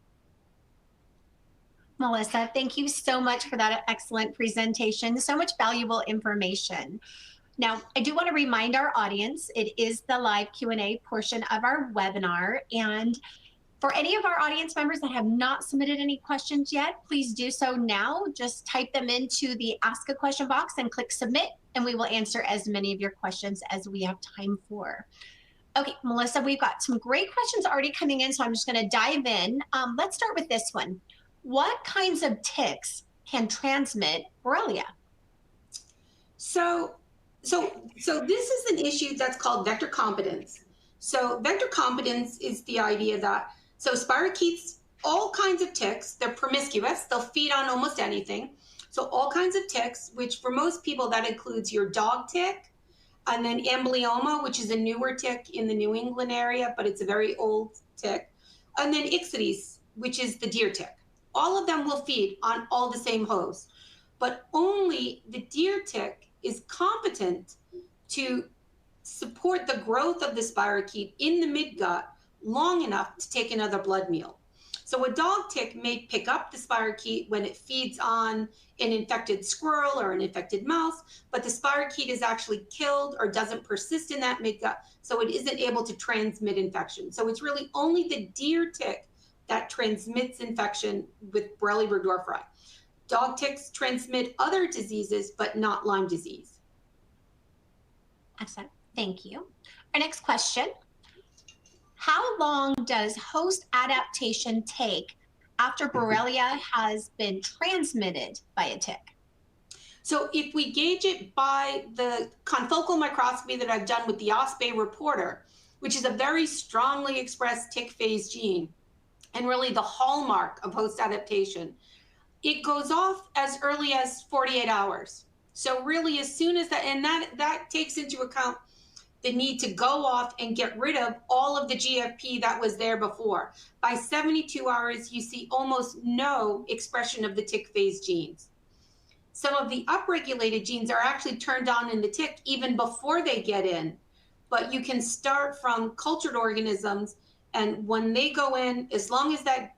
Melissa, thank you so much for that excellent presentation. So much valuable information. Now, I do want to remind our audience, it is the live Q&A portion of our webinar. And for any of our audience members that have not submitted any questions yet, please do so now. Just type them into the Ask a Question box and click Submit, and we will answer as many of your questions as we have time for. Okay, Melissa, we've got some great questions already coming in, so I'm just going to dive in. Let's start with this one. What kinds of ticks can transmit Borrelia? So this is an issue that's called vector competence. So vector competence is the idea that, so spirochetes, all kinds of ticks, they're promiscuous, they'll feed on almost anything. So all kinds of ticks, which for most people that includes your dog tick, and then amblyoma, which is a newer tick in the New England area, but it's a very old tick, and then Ixodes, which is the deer tick. All of them will feed on all the same host, but only the deer tick is competent to support the growth of the spirochete in the midgut long enough to take another blood meal. So a dog tick may pick up the spirochete when it feeds on an infected squirrel or an infected mouse, but the spirochete is actually killed or doesn't persist in that midgut, so it isn't able to transmit infection. So it's really only the deer tick that transmits infection with Borrelia burgdorferi. Dog ticks transmit other diseases, but not Lyme disease. Excellent, thank you. Our next question. How long does host adaptation take after Borrelia has been transmitted by a tick? So if we gauge it by the confocal microscopy that I've done with the OspA reporter, which is a very strongly expressed tick phase gene, and really the hallmark of host adaptation, it goes off as early as 48 hours. So really as soon as that, and that takes into account the need to go off and get rid of all of the GFP that was there before. By 72 hours, you see almost no expression of the tick phase genes. Some of the upregulated genes are actually turned on in the tick even before they get in, but you can start from cultured organisms, and when they go in, as long as that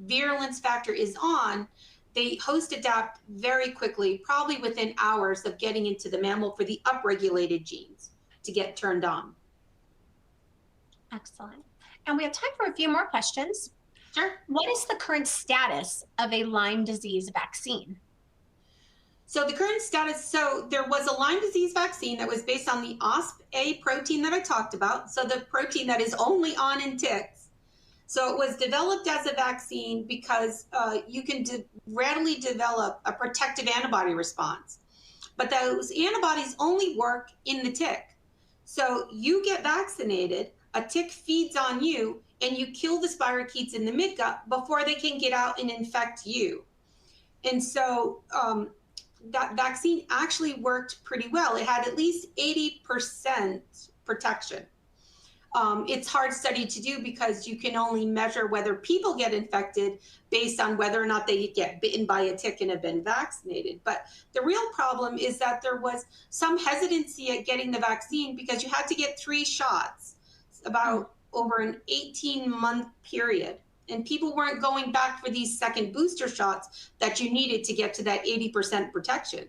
virulence factor is on, they host adapt very quickly, probably within hours of getting into the mammal for the upregulated genes to get turned on. Excellent. And we have time for a few more questions. Sure. What is the current status of a Lyme disease vaccine? So the current status, so there was a Lyme disease vaccine that was based on the OspA protein that I talked about. So the protein that is only on in ticks. So it was developed as a vaccine because you can readily develop a protective antibody response. But those antibodies only work in the tick. So you get vaccinated, a tick feeds on you, and you kill the spirochetes in the midgut before they can get out and infect you. And so that vaccine actually worked pretty well. It had at least 80% protection. It's hard study to do because you can only measure whether people get infected based on whether or not they get bitten by a tick and have been vaccinated. But the real problem is that there was some hesitancy at getting the vaccine because you had to get 3 shots about over an 18-month period. And people weren't going back for these second booster shots that you needed to get to that 80% protection.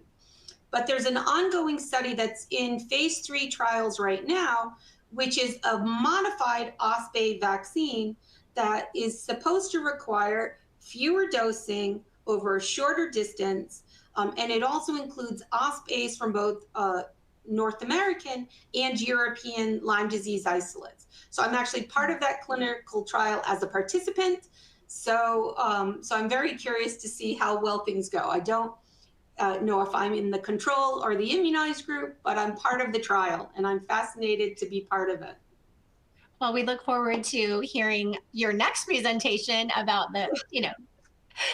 But there's an ongoing study that's in phase 3 trials right now, which is a modified OspA vaccine that is supposed to require fewer dosing over a shorter distance, and it also includes OSPAs from both North American and European Lyme disease isolates. So I'm actually part of that clinical trial as a participant. So, so I'm very curious to see how well things go. I don't know if I'm in the control or the immunized group, but I'm part of the trial, and I'm fascinated to be part of it. Well, we look forward to hearing your next presentation about the,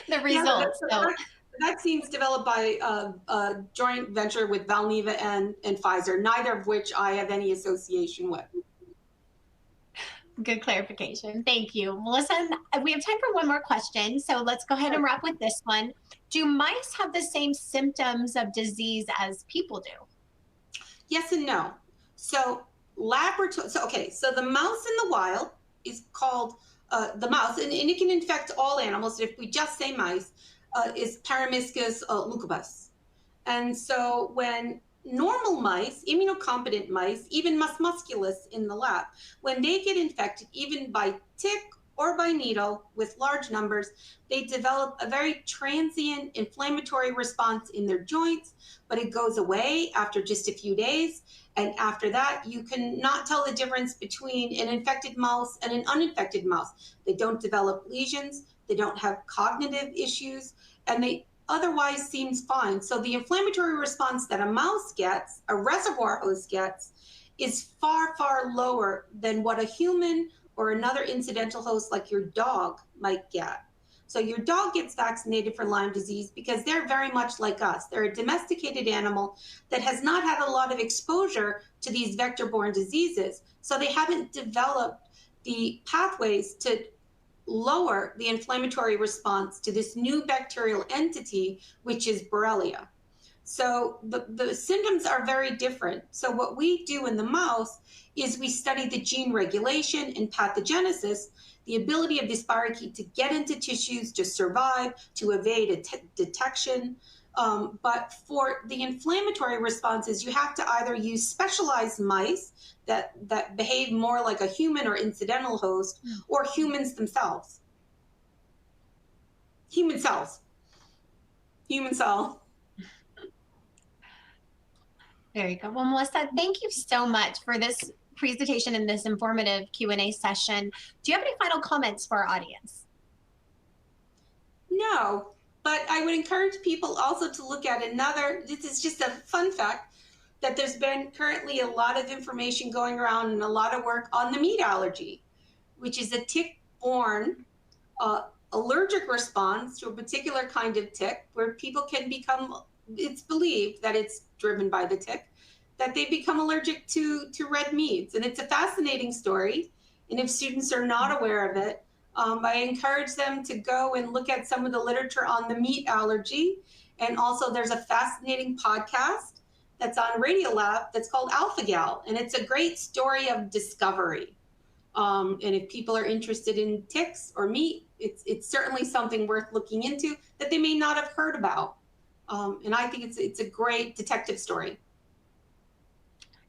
the results. Yeah, vaccine's developed by a joint venture with Valneva and Pfizer, neither of which I have any association with. Good clarification. Thank you. Melissa, we have time for one more question, so let's go ahead and wrap with this one. Do mice have the same symptoms of disease as people do? Yes and no. So so the mouse in the wild is called the mouse, and it can infect all animals. If we just say mice, is Paramyscus leucobus. And so when normal mice, immunocompetent mice, even mus musculus in the lab, when they get infected, even by tick or by needle with large numbers, they develop a very transient inflammatory response in their joints, but it goes away after just a few days. And after that, you can not tell the difference between an infected mouse and an uninfected mouse. They don't develop lesions, they don't have cognitive issues, and they otherwise seems fine. So the inflammatory response that a mouse gets, a reservoir host gets, is far, far lower than what a human or another incidental host like your dog might get. So your dog gets vaccinated for Lyme disease because they're very much like us. They're a domesticated animal that has not had a lot of exposure to these vector-borne diseases. So they haven't developed the pathways to lower the inflammatory response to this new bacterial entity, which is Borrelia. So the symptoms are very different. So what we do in the mouse is we study the gene regulation and pathogenesis, the ability of this spirochete to get into tissues, to survive, to evade a detection. But for the inflammatory responses, you have to either use specialized mice that behave more like a human or incidental host, or humans themselves. Human cells. Human cell. There you go. Well, Melissa, thank you so much for this presentation and this informative Q&A session. Do you have any final comments for our audience? No, but I would encourage people also to look at this is just a fun fact, that there's been currently a lot of information going around and a lot of work on the meat allergy, which is a tick-borne allergic response to a particular kind of tick, where people can become, it's believed that it's driven by the tick, that they become allergic to red meats. And it's a fascinating story. And if students are not aware of it, I encourage them to go and look at some of the literature on the meat allergy. And also there's a fascinating podcast that's on Radiolab that's called AlphaGal. And it's a great story of discovery. And if people are interested in ticks or meat, it's certainly something worth looking into that they may not have heard about. And I think it's a great detective story.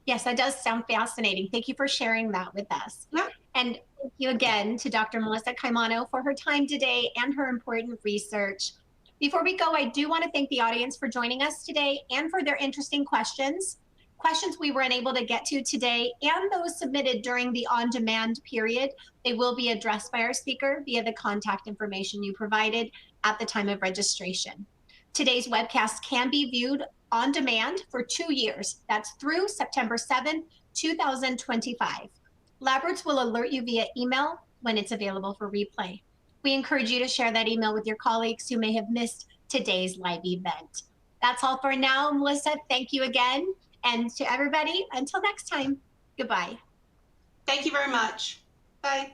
Yes, that does sound fascinating. Thank you for sharing that with us. Yeah. And thank you again to Dr. Melissa Caimano for her time today and her important research. Before we go, I do want to thank the audience for joining us today and for their interesting questions. Questions we were unable to get to today and those submitted during the on-demand period, they will be addressed by our speaker via the contact information you provided at the time of registration. Today's webcast can be viewed on demand for 2 years. That's through September 7th, 2025. LabRoots will alert you via email when it's available for replay. We encourage you to share that email with your colleagues who may have missed today's live event. That's all for now. Melissa, thank you again. And to everybody, until next time, goodbye. Thank you very much. Bye.